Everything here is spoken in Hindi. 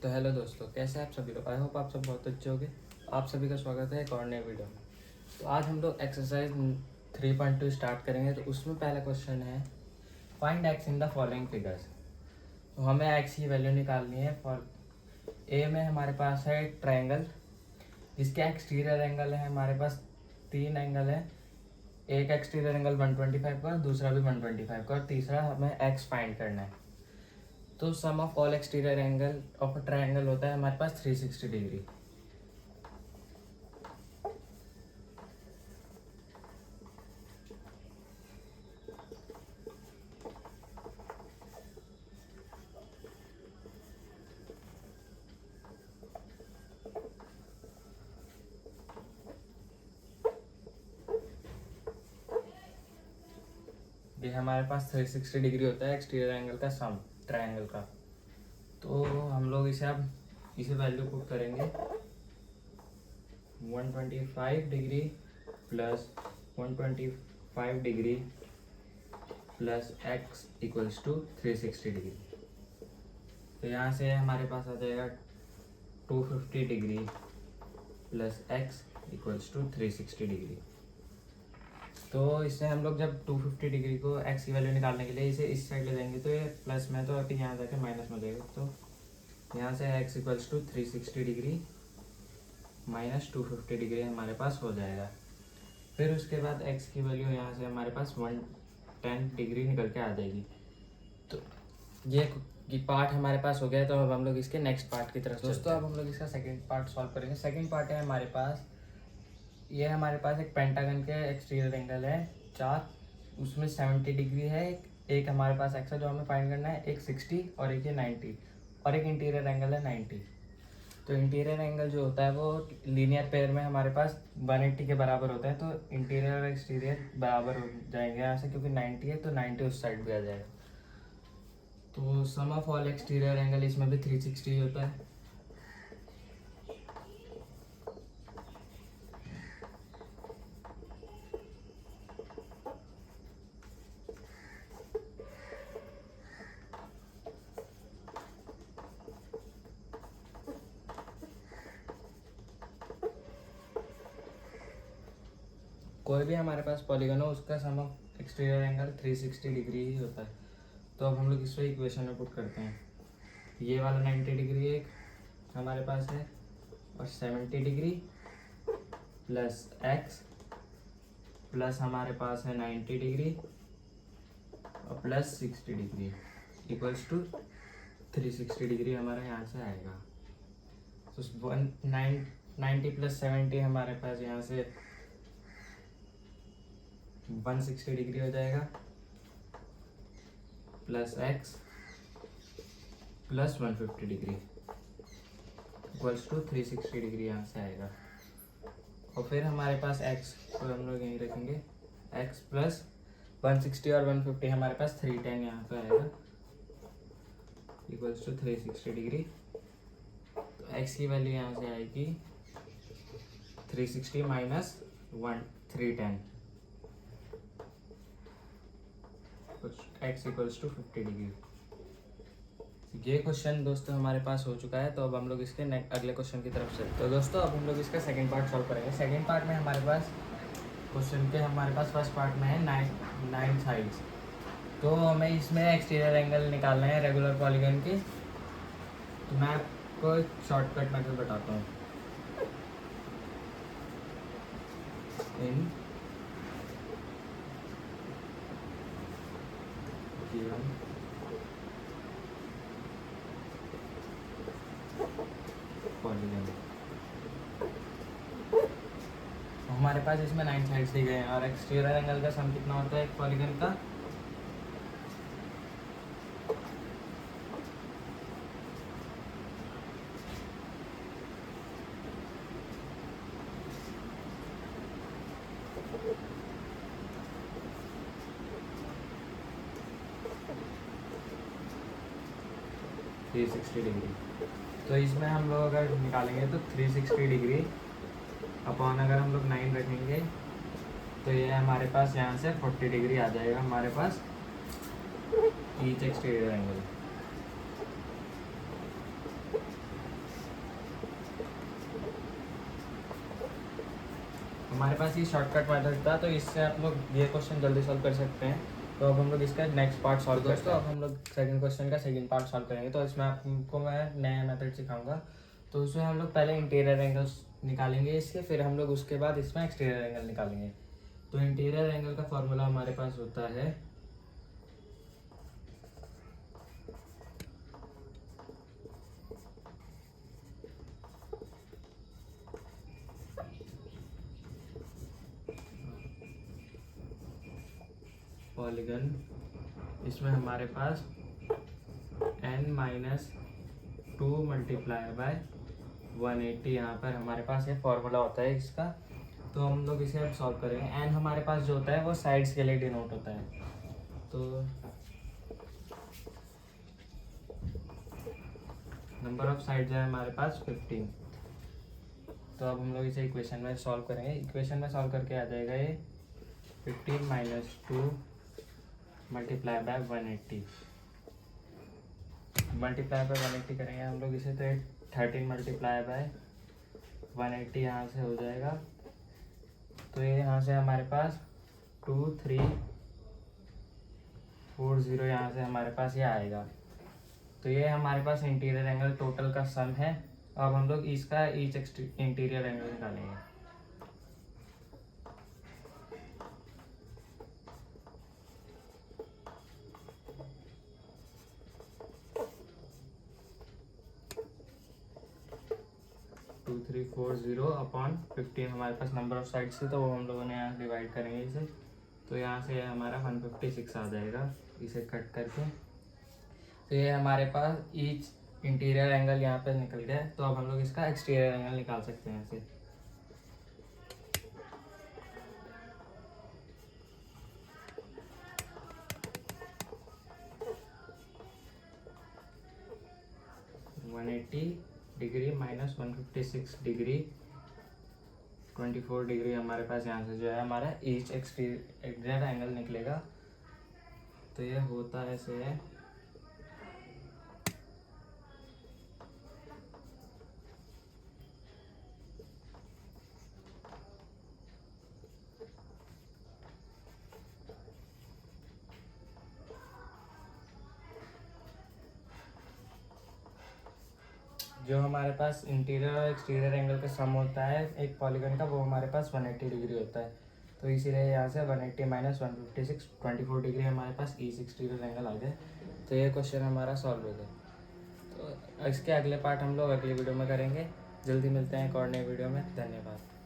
तो हेलो दोस्तों, कैसे हैं आप सभी लोग। आई होप आप सब बहुत अच्छे होंगे। आप सभी का स्वागत है एक और नए वीडियो में। तो आज हम लोग एक्सरसाइज 3.2 स्टार्ट करेंगे। तो उसमें पहला क्वेश्चन है find x in the following figures. तो हमें एक्स की वैल्यू निकालनी है। फॉर ए में हमारे पास है ट्रायंगल जिसके एक्सटीरियर एंगल है हमारे पास 3 एंगल है। एक एक्सटीरियर एंगल 125 का, दूसरा भी 125 का और तीसरा हमें एक्स फाइंड करना है। तो sum of all exterior angle of a triangle होता है हमारे पास 360 डिग्री। ये हमारे पास 360 डिग्री होता है एक्सटीरियर एंगल का सम ट्रायंगल का। तो हम लोग इसे अब इसे वैल्यू पुट करेंगे 125 degree plus 125 degree plus x equals to 360 degree. तो यहाँ से हमारे पास आ जाएगा 250 degree plus x equals to 360 degree. तो इससे हम लोग जब 250 डिग्री को एक्स की वैल्यू निकालने के लिए इसे इस साइड ले जाएंगे तो ये प्लस में, तो अभी यहाँ जाके माइनस में हो जाएगा। तो यहाँ से x equals to 360 degree minus 250 degree हमारे पास हो जाएगा। फिर उसके बाद एक्स की वैल्यू यहाँ से हमारे पास 110 डिग्री निकल के आ जाएगी। तो ये पार्ट हमारे पास हो गया। तो अब हम लोग इसके नेक्स्ट पार्ट की तरफ दोस्तों अब हम लोग इसका सेकंड पार्ट सॉल्व करेंगे। सेकंड पार्ट है हमारे पास, ये हमारे पास एक पेंटागन के एक्सटीरियर एंगल है 4, उसमें 70 डिग्री है। एक हमारे पास एक्स है जो हमें फाइंड करना है, एक 60 और एक ये 90 और एक इंटीरियर एंगल है 90। तो इंटीरियर एंगल जो होता है वो लीनियर पेयर में हमारे पास 180 के बराबर होता है। तो इंटीरियर और एक्सटीरियर बराबर हो जाएंगे यहाँ से, क्योंकि 90 है तो 90 उस साइड भी आ जाएगा। तो sum of all exterior angle इसमें भी 360 होता है। कोई भी हमारे पास पॉलीगन हो उसका सम ऑफ एक्सटीरियर एंगल 360 डिग्री ही होता है। तो अब हम लोग इसको इक्वेशन में पुट करते हैं। ये वाला 90 डिग्री एक हमारे पास है और 70 डिग्री प्लस एक्स प्लस हमारे पास है 90 डिग्री और plus 60 degree equals to 360 degree हमारा यहाँ से आएगा। तो 90 प्लस 70 हमारे पास यहाँ से 160 डिग्री हो जाएगा plus x plus 150 degree equals to 360 degree यहाँ से आएगा। और फिर हमारे पास एक्स को हम लोग यहीं रखेंगे, एक्स प्लस 160 और 150 हमारे पास 310 यहाँ पे आएगा इक्वल्स टू 360 डिग्री। तो एक्स की वैल्यू यहाँ से आएगी 360 minus 310 x equals to 50 degree. ये क्वेश्चन दोस्तों हमारे पास हो चुका है। तो अब हम लोग इसके अगले क्वेश्चन की तरफ चलते हैं। तो दोस्तों अब हम लोग इसका सेकंड पार्ट सॉल्व करेंगे। सेकंड पार्ट में हमारे पास क्वेश्चन के हमारे पास फर्स्ट पार्ट में है 9 साइड्स। तो हमें इसमें एक्सटीरियर एंगल निकालना है रेगुलर पॉलीगन की। तो मैं आपको एक शॉर्टकट मेथड बताता हूँ। इन पॉलीगन हमारे पास इसमें 9 साइड्स दी गए हैं और एक्सटीरियर एंगल का सम कितना होता है एक पॉलीगन का, थ्री 360 डिग्री। तो इसमें हम लोग अगर निकालेंगे तो 360 डिग्री अपॉन अगर हम लोग 9 रखेंगे तो ये हमारे पास यहाँ से 40 डिग्री आ जाएगा हमारे पास ईच एक्सटीरियर एंगल। हमारे पास ये शॉर्टकट मेथड था, तो इससे आप लोग ये क्वेश्चन जल्दी सॉल्व कर सकते हैं। तो अब हम लोग इसका नेक्स्ट पार्ट सॉल्व करते हैं। अब हम लोग सेकंड क्वेश्चन का सेकंड पार्ट सॉल्व करेंगे। तो इसमें आपको मैं नया मेथड सिखाऊंगा। तो उसमें हम लोग पहले इंटीरियर एंगल्स निकालेंगे इसके, फिर हम लोग उसके बाद इसमें एक्सटीरियर एंगल निकालेंगे। तो इंटीरियर एंगल का फॉर्मूला हमारे पास होता है पॉलीगन, इसमें हमारे पास n-2 मल्टीप्लाई बाय 180 यहाँ पर हमारे पास ये फॉर्मूला होता है इसका। तो हम लोग इसे अब सॉल्व करेंगे। n हमारे पास जो होता है वो साइड्स के लिए डिनोट होता है। तो नंबर ऑफ साइड्स है हमारे पास 15। तो अब हम लोग इसे इक्वेशन में सॉल्व करेंगे। इक्वेशन में सॉल्व करके आ जाएगा ये 15 - 2 मल्टीप्लाई बाय 180 मल्टीप्लाई बाय 180 करेंगे हम लोग इसे, तो 13 मल्टीप्लाई बाय 180 यहाँ से हो जाएगा। तो ये यहाँ से हमारे पास 2340 यहाँ से हमारे पास ये आएगा। तो ये हमारे पास इंटीरियर एंगल टोटल का सम है। अब हम लोग इसका ईच इंटीरियर एंगल निकालेंगे। टू 2340 अपॉन 15 हमारे पास नंबर ऑफ साइड्स थे, तो वो हम लोगों ने यहाँ डिवाइड करेंगे इसे। तो यहाँ से हमारा 156 आ जाएगा इसे कट करके। तो ये हमारे पास ईच इंटीरियर एंगल यहाँ पे निकल गया। तो अब हम लोग इसका एक्सटीरियर एंगल निकाल सकते हैं ऐसे। डिग्री माइनस 156 डिग्री 24 डिग्री हमारे पास यहाँ से जो है हमारा ईच एक्सटीरियर एंगल निकलेगा। तो ये होता ऐसे है जो हमारे पास इंटीरियर और एक्सटीरियर एंगल का सम होता है एक पॉलीगन का, वो हमारे पास 180 डिग्री होता है। तो इसीलिए यहाँ से 180 माइनस 156 24 डिग्री हमारे पास ईच एक्सटीरियर एंगल आ गए। तो ये क्वेश्चन हमारा सॉल्व हो गया। तो इसके अगले पार्ट हम लोग अगली वीडियो में करेंगे। जल्दी मिलते हैं एक और नए वीडियो में। धन्यवाद।